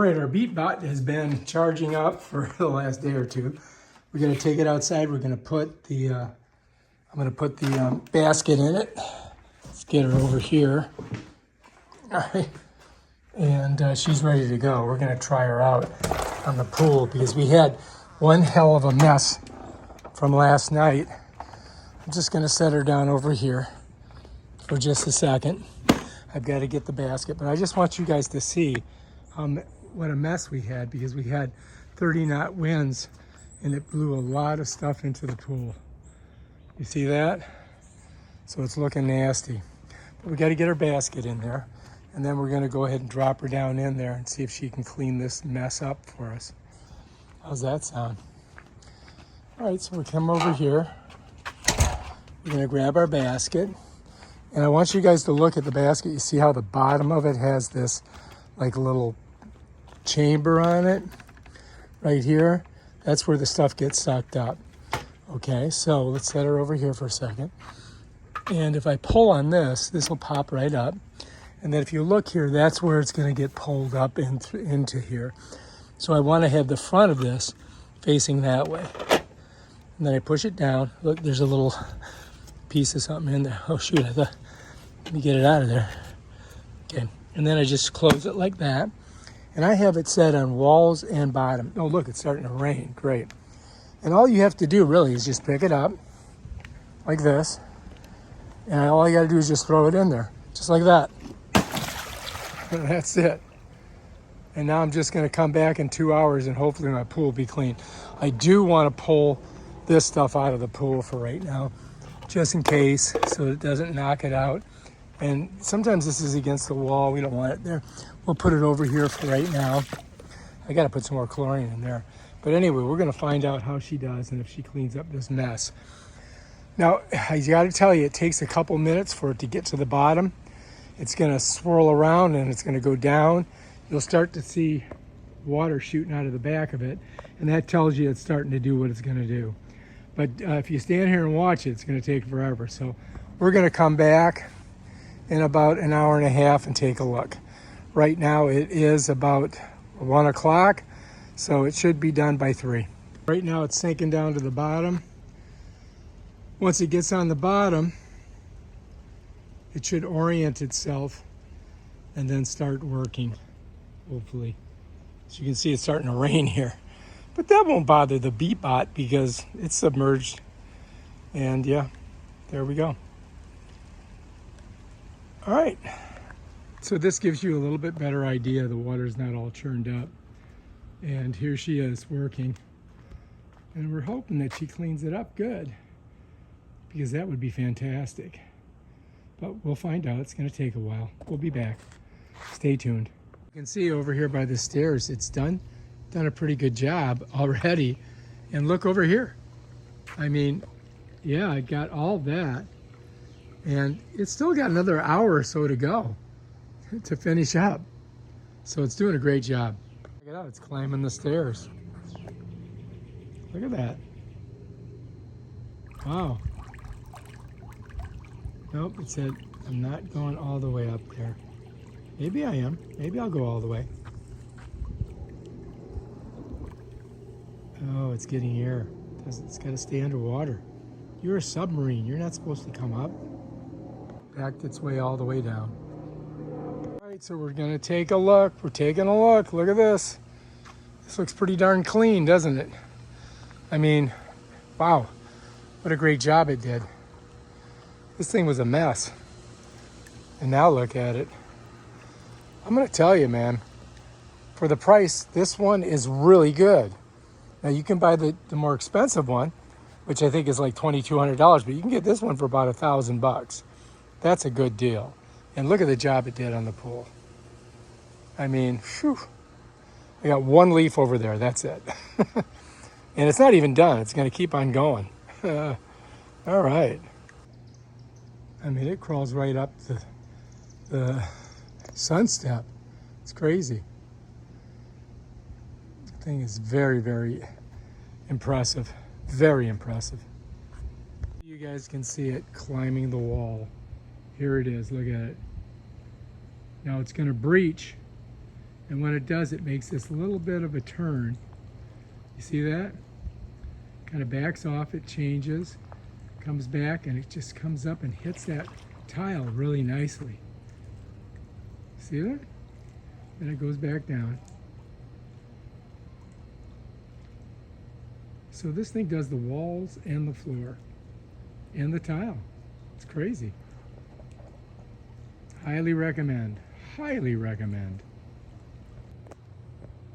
All right, our Beatbot has been charging up for the last day or two. We're going to take it outside. We're going to put the, I'm going to put the basket in it. Let's get her over here. All right, and she's ready to go. We're going to try her out on the pool because we had one hell of a mess from last night. I'm just going to set her down over here for just a second. I've got to get the basket, but I just want you guys to see what a mess we had because we had 30-knot winds and it blew a lot of stuff into the pool. You see that? So it's looking nasty. But we got to get her basket in there, and then we're going to go ahead and drop her down in there and see if she can clean this mess up for us. How's that sound? All right, so we come over here. We're going to grab our basket, and I want you guys to look at the basket. You see how the bottom of it has this like little chamber on it right here? That's where the stuff gets sucked up. Okay, so let's set her over here for a second. And if I pull on this, this will pop right up. And then if you look here, that's where it's going to get pulled up into here. So I want to have the front of this facing that way. And then I push it down. Look, there's a little piece of something in there. Oh shoot, let me get it out of there. Okay, and then I just close it like that. And I have it set on walls and bottom. Oh look, it's starting to rain, great. And all you have to do really is just pick it up like this. And all I gotta do is just throw it in there, just like that. And that's it. And now I'm just gonna come back in 2 hours and hopefully my pool will be clean. I do wanna pull this stuff out of the pool for right now, just in case, so it doesn't knock it out. And sometimes this is against the wall. We don't want it there. We'll put it over here for right now. I got to put some more chlorine in there. But anyway, we're going to find out how she does and if she cleans up this mess. Now, I got to tell you, it takes a couple minutes for it to get to the bottom. It's going to swirl around and it's going to go down. You'll start to see water shooting out of the back of it. And that tells you it's starting to do what it's going to do. But if you stand here and watch it, it's going to take forever. So we're going to come back in about an hour and a half and take a look. Right now it is about 1 o'clock, so it should be done by 3. Right now it's sinking down to the bottom. Once it gets on the bottom, it should orient itself and then start working, hopefully. As you can see, it's starting to rain here. But that won't bother the Beatbot because it's submerged. And yeah, there we go. All right, so this gives you a little bit better idea. The water's not all churned up. And here she is working. And we're hoping that she cleans it up good because that would be fantastic. But we'll find out. It's going to take a while. We'll be back. Stay tuned. You can see over here by the stairs, it's done a pretty good job already. And look over here. I mean, yeah, I got all that. And it's still got another hour or so to go to finish up. So it's doing a great job. Check it out, it's climbing the stairs. Look at that. Wow. Nope, it said I'm not going all the way up there. Maybe I am. Maybe I'll go all the way. Oh, it's getting air. It's got to stay underwater. You're a submarine. You're not supposed to come up. Backed its way all the way down. All right, so we're gonna take a look. We're taking a look. Look at this. This looks pretty darn clean, doesn't it? I mean, wow, what a great job it did. This thing was a mess. And now look at it. I'm gonna tell you, man, for the price, this one is really good. Now you can buy the more expensive one, which I think is like $2,200, but you can get this one for about $1,000. That's a good deal. And look at the job it did on the pool. I mean, phew. I got one leaf over there, that's it. And it's not even done. It's gonna keep on going. All right. I mean, it crawls right up the sun step. It's crazy. The thing is very, very impressive. Very impressive. You guys can see it climbing the wall. Here it is, look at it. Now it's gonna breach And when it does, it makes this little bit of a turn. You see that? Kind of backs off, it changes, comes back, and it just comes up and hits that tile really nicely. See that? Then it goes back down. So this thing does the walls and the floor and the tile. It's crazy. Highly recommend. Highly recommend.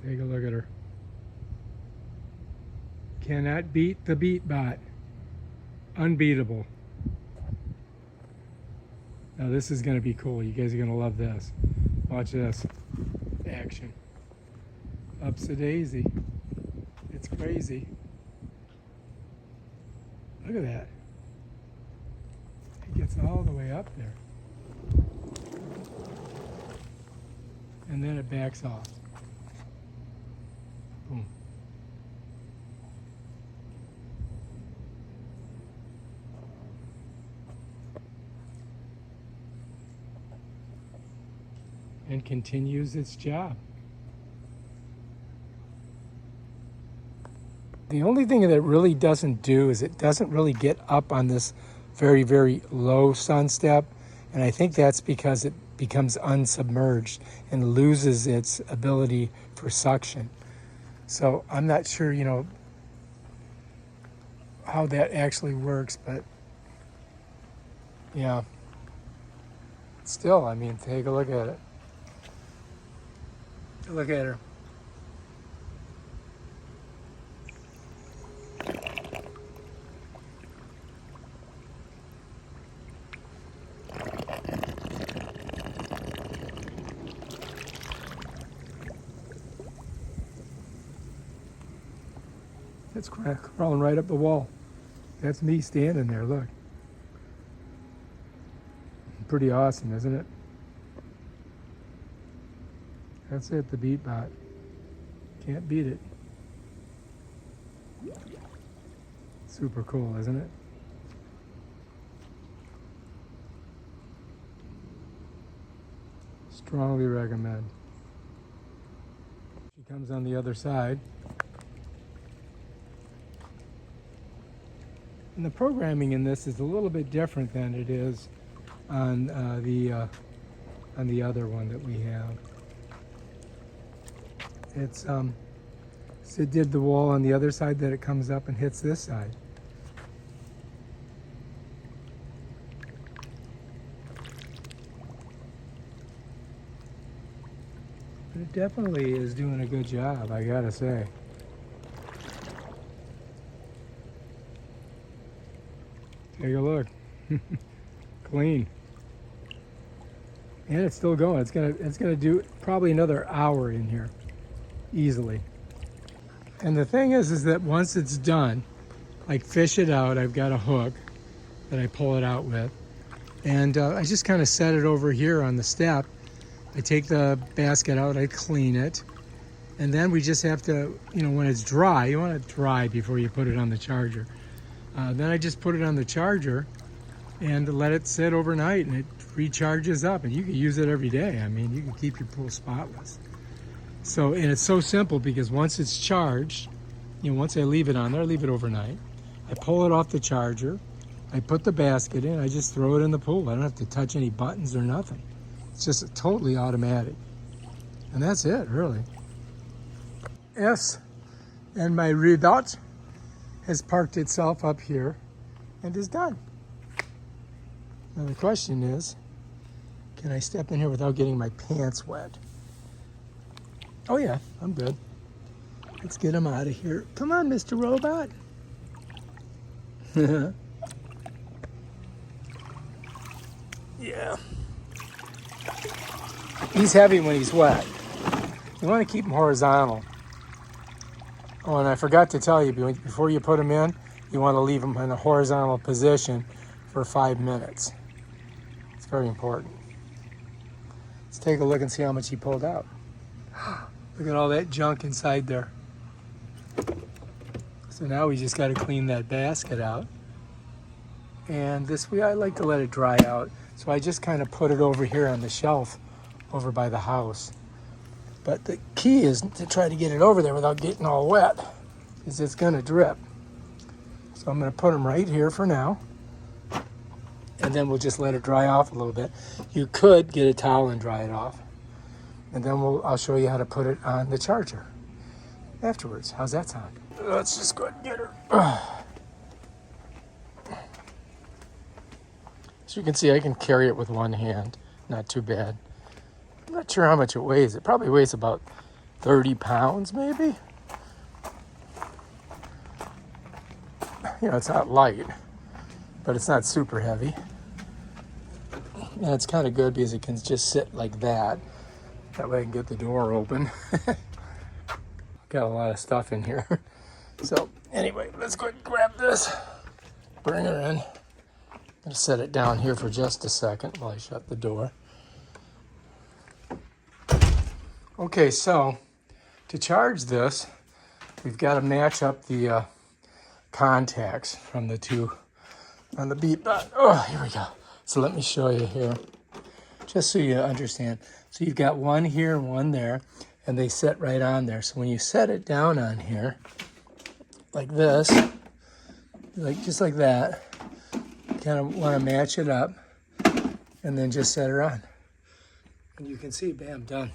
Take a look at her. Cannot beat the Beatbot. Unbeatable. Now this is going to be cool. You guys are going to love this. Watch this. Action. Up's a daisy. It's crazy. Look at that. It gets all the way up there. And then it backs off. Boom. And continues its job. The only thing that it really doesn't do is it doesn't really get up on this very, very low sun step. And I think that's because it becomes unsubmerged and loses its ability for suction. So I'm not sure, you know, how that actually works, but yeah. Still, I mean, take a look at it. Look at her. It's crawling right up the wall. That's me standing there, look. Pretty awesome, isn't it? That's it, the Beatbot. Can't beat it. Super cool, isn't it? Strongly recommend. She comes on the other side. And the programming in this is a little bit different than it is on the other one that we have. It's Sid did the wall on the other side, that it comes up and hits this side. But it definitely is doing a good job, I gotta say. Take a look. Clean. And it's still going. It's gonna do probably another hour in here, easily. And the thing is that once it's done, I fish it out. I've got a hook that I pull it out with, and I just kind of set it over here on the step. I take the basket out, I clean it, and then we just have to, you know, when it's dry, you want it dry before you put it on the charger. Then I just put it on the charger and let it sit overnight, and it recharges up, and you can use it every day. I mean, you can keep your pool spotless. So, and it's so simple because once it's charged, you know, once I leave it on there, I leave it overnight. I pull it off the charger, I put the basket in, I just throw it in the pool. I don't have to touch any buttons or nothing. It's just totally automatic. And that's it, really. Yes, and my Beatbot has parked itself up here and is done. Now the question is, can I step in here without getting my pants wet? Oh yeah, I'm good. Let's get him out of here. Come on, Mr. Robot. Yeah. He's heavy when he's wet. You want to keep him horizontal. Oh, and I forgot to tell you, before you put him in, you want to leave him in a horizontal position for 5 minutes. It's very important. Let's take a look and see how much he pulled out. Look at all that junk inside there. So now we just got to clean that basket out. And this way I like to let it dry out. So I just kind of put it over here on the shelf over by the house. But the key is to try to get it over there without getting all wet, because it's going to drip. So I'm going to put them right here for now, and then we'll just let it dry off a little bit. You could get a towel and dry it off, and then I'll show you how to put it on the charger afterwards. How's that sound? Let's just go ahead and get her. So you can see I can carry it with one hand. Not too bad. I'm not sure how much it weighs. It probably weighs about 30 pounds maybe. You know, it's not light, but it's not super heavy. And it's kind of good because it can just sit like that. That way I can get the door open. Got a lot of stuff in here. So anyway, let's go ahead and grab this. Bring her in. I'm going to set it down here for just a second while I shut the door. Okay, so to charge this, we've got to match up the contacts from the two on the Beatbot. Oh, here we go. So let me show you here, just so you understand. So you've got one here and one there, and they sit right on there. So when you set it down on here, like this, just like that, you kind of want to match it up, and then just set her on. And you can see, bam, done.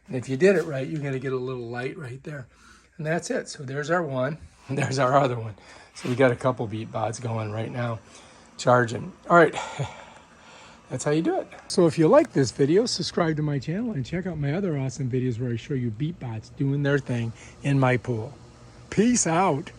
And if you did it right, you're going to get a little light right there. And that's it. So there's our one, and there's our other one. So we got a couple Beatbots going right now, charging. All right, that's how you do it. So if you like this video, subscribe to my channel and check out my other awesome videos where I show you Beatbots doing their thing in my pool. Peace out.